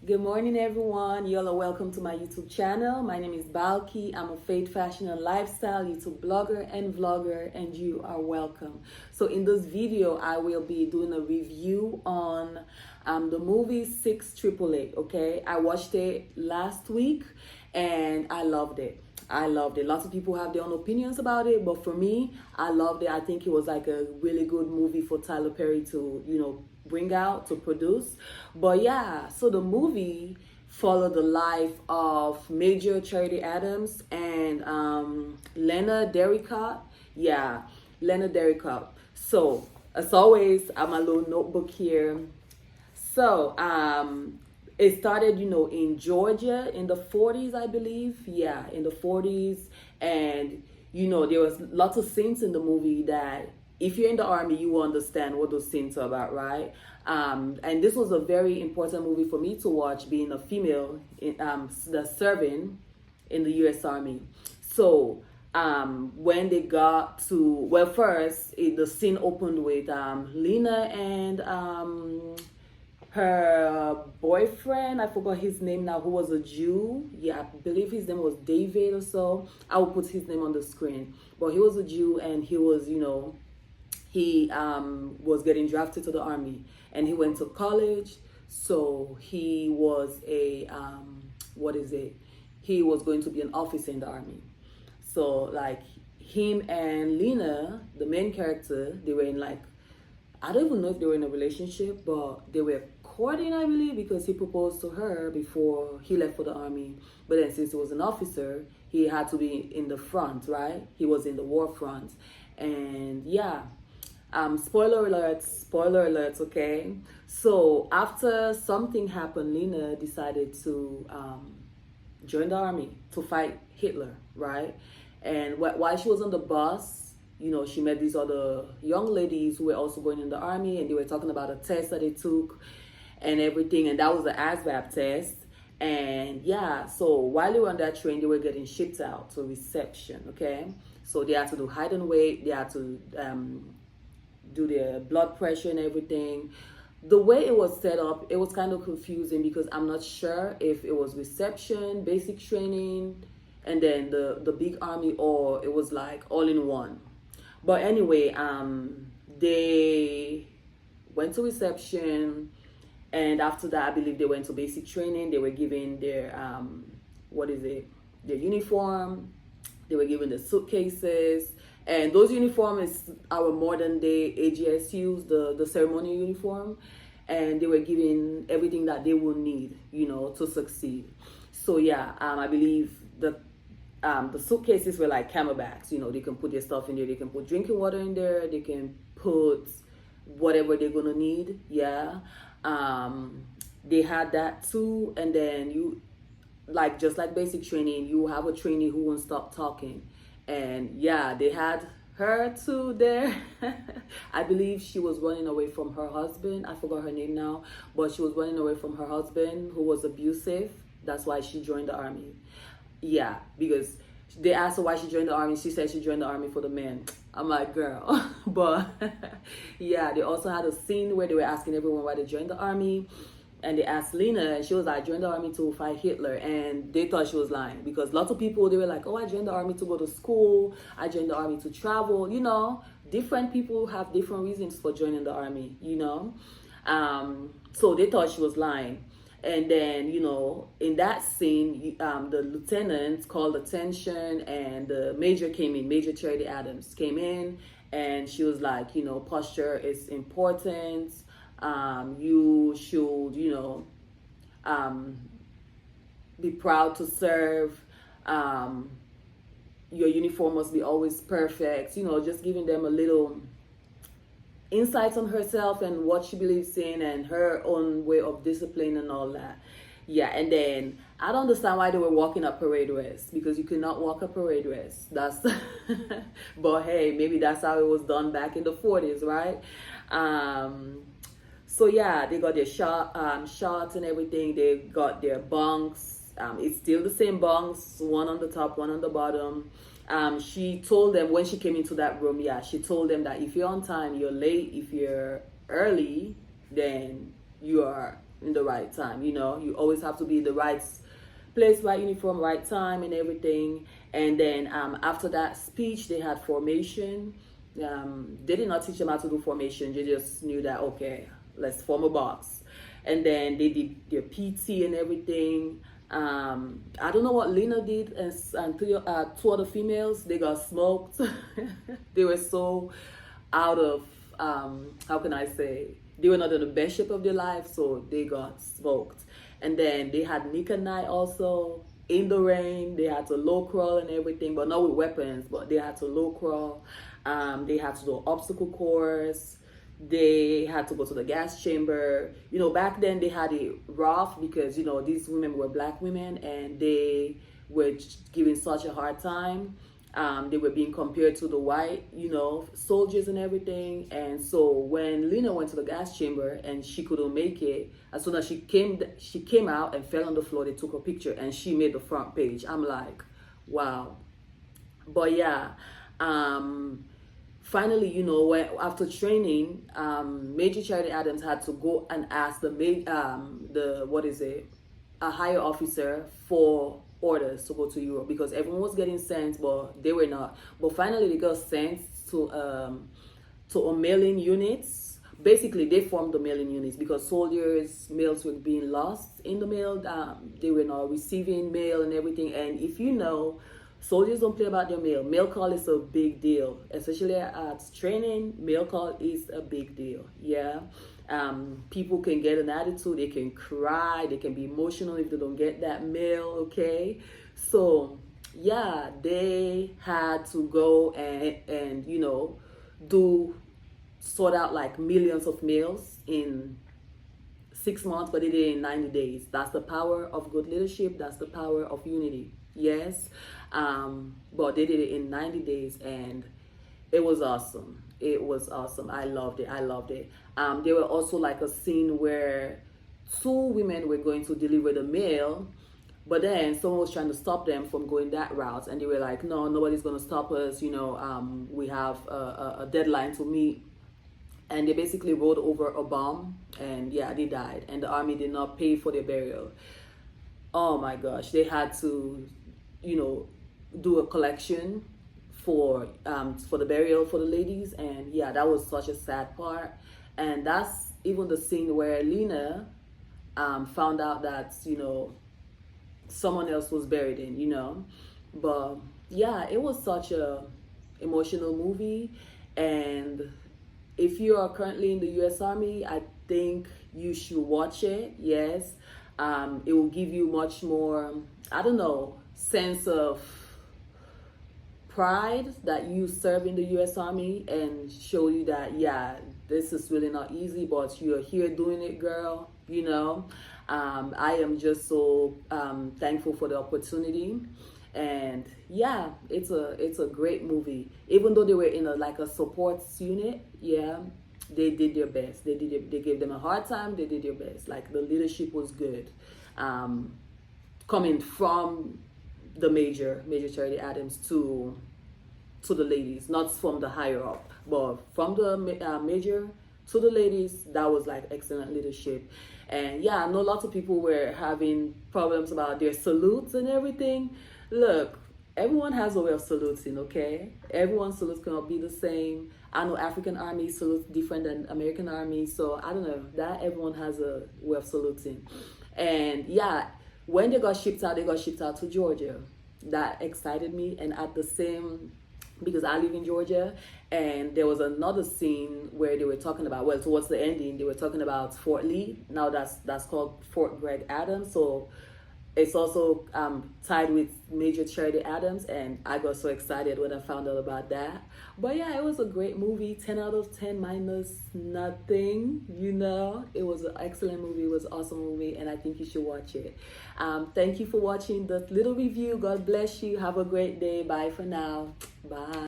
Good morning, everyone. Y'all are welcome to my YouTube channel. My name is Balki. I'm a faith, fashion, and lifestyle YouTube blogger and vlogger, and you are welcome. So, in this video, I will be doing a review on the movie 688. Okay, I watched it last week, and I loved it. I loved it. Lots of people have their own opinions about it, but for me, I loved it. I think it was like a really good movie for Tyler Perry to, bring out, to produce. But yeah, so the movie followed the life of Major Charity Adams and Lena Derricott. Yeah, Lena Derricott. So, as always, I have my little notebook here. So, it started, in Georgia in the 40s, I believe. Yeah, in the 40s. And, there was lots of scenes in the movie that if you're in the army, you will understand what those scenes are about, right? And this was a very important movie for me to watch, being a female serving in the U.S. Army. So, when they got to, well, first, the scene opened with Lena and her boyfriend, I forgot his name now, who was a Jew. Yeah, I believe his name was David or so. I will put his name on the screen. But he was a Jew, and he was, he was getting drafted to the army, and he went to college. So he was he was going to be an officer in the army. So like him and Lena, the main character, they were in like, I don't even know if they were in a relationship, but they were courting, I believe, because he proposed to her before he left for the army. But then since he was an officer, he had to be in the front, right? He was in the war front. And yeah, spoiler alerts, okay? So after something happened, Lena decided to join the army to fight Hitler, right? And while she was on the bus, she met these other young ladies who were also going in the army, and they were talking about a test that they took and everything, and that was the ASVAB test. And yeah, so while they were on that train, they were getting shipped out to reception, okay? So they had to do height and weight, they had to do their blood pressure and everything. The way it was set up, it was kind of confusing because I'm not sure if it was reception, basic training, and then the big army, or it was like all in one. But anyway, they went to reception, and after that, I believe they went to basic training. They were given their their uniform. They were given the suitcases, and those uniforms is our modern day AGSUs, the ceremonial uniform, and they were given everything that they will need, to succeed. So yeah, I believe the suitcases were like camelbacks. They can put their stuff in there. They can put drinking water in there. They can put whatever they're gonna need. Yeah, they had that too. And then just like basic training, you have a trainee who won't stop talking. And yeah, they had her too there. I believe she was running away from her husband. I forgot her name now, but she was running away from her husband who was abusive. That's why she joined the army. Yeah, because they asked her why she joined the army. She said she joined the army for the men. I'm like, girl. But yeah, they also had a scene where they were asking everyone why they joined the army. And they asked Lena, and she was like, I joined the army to fight Hitler. And they thought she was lying because lots of people, they were like, oh, I joined the army to go to school. I joined the army to travel. Different people have different reasons for joining the army, So they thought she was lying. And then, in that scene, the lieutenant called attention, and the major came in. Major Charity Adams came in, and she was like, posture is important. You should, be proud to serve. Your uniform must be always perfect. Just giving them a little insights on herself and what she believes in and her own way of discipline and all that. Yeah, and then I don't understand why they were walking a parade dress, because you cannot walk a parade dress. That's but hey, maybe that's how it was done back in the 40s, right? So yeah, they got their shots and everything. They got their bunks. It's still the same bunks, one on the top, one on the bottom. She told them when she came into that room, she told them that if you're on time, you're late. If you're early, then you are in the right time. You know, you always have to be in the right place, right uniform, right time, and everything. And then after that speech, they had formation. They did not teach them how to do formation. They just knew that, okay, let's form a box. And then they did their PT and everything. I don't know what Lena did, and two other females, they got smoked. They were so out of, how can I say, they were not in the best shape of their life, so they got smoked. And then they had Nick and I also in the rain. They had to low crawl and everything, but not with weapons, but they had to low crawl. They had to do obstacle course. They had to go to the gas chamber. You know, back then they had it rough because, you know, these women were black women and they were given such a hard time. They were being compared to the white, you know, soldiers and everything. And so when Lena went to the gas chamber and she couldn't make it, as soon as she came out and fell on the floor, they took her picture and she made the front page. I'm like, wow. But yeah, finally, you know, after training, Major Charity Adams had to go and ask a higher officer for orders to go to Europe because everyone was getting sent, but they were not. But finally, they got sent to a mailing units. Basically, they formed the mailing units because soldiers' mails were being lost in the mail. They were not receiving mail and everything. And if you know, soldiers don't play about their mail. Mail call is a big deal, especially at training. Mail call is a big deal. Yeah. People can get an attitude, they can cry, they can be emotional if they don't get that mail, okay? So yeah, they had to go and you know, sort out like millions of mails in 6 months, but they did it in 90 days. That's the power of good leadership. That's the power of unity. Yes. But they did it in 90 days and it was awesome. It was awesome. I loved it. I loved it. There were also like a scene where two women were going to deliver the mail, but then someone was trying to stop them from going that route, and they were like, "No, nobody's gonna stop us. You know, we have a deadline to meet." And they basically rolled over a bomb, and yeah, they died. And the army did not pay for their burial. Oh my gosh, they had to, you know, do a collection for the burial for the ladies, and yeah, that was such a sad part. And that's even the scene where Lena found out that, you know, someone else was buried in, you know. But yeah, it was such a emotional movie. And if you are currently in the U.S. Army, I think you should watch it. Yes. It will give you much more, I don't know, sense of pride that you serve in the U.S. Army, and show you that, yeah, this is really not easy, but you're here doing it, girl, you know. I am just so thankful for the opportunity. And yeah, it's a great movie. Even though they were in a support unit, yeah, they did their best. They gave them a hard time. They did their best. Like, the leadership was good, coming from the Major Charity Adams to the ladies, not from the higher up, but from the major to the ladies. That was like excellent leadership. And yeah, I know lots of people were having problems about their salutes and everything. Look, everyone has a way of saluting, okay? Everyone's salutes cannot be the same. I know African Army salutes different than American Army, so I don't know, that everyone has a way of saluting. And yeah, when they got shipped out to Georgia. That excited me. And at the same, because I live in Georgia, and there was another scene where they were talking about, well, towards the ending, they were talking about Fort Lee. Now that's called Fort Greg Adams. So it's also tied with Major Charity Adams, and I got so excited when I found out about that. But yeah, it was a great movie. 10 out of 10 minus nothing, you know. It was an excellent movie. It was an awesome movie, and I think you should watch it. Thank you for watching the little review. God bless you. Have a great day. Bye for now. Bye.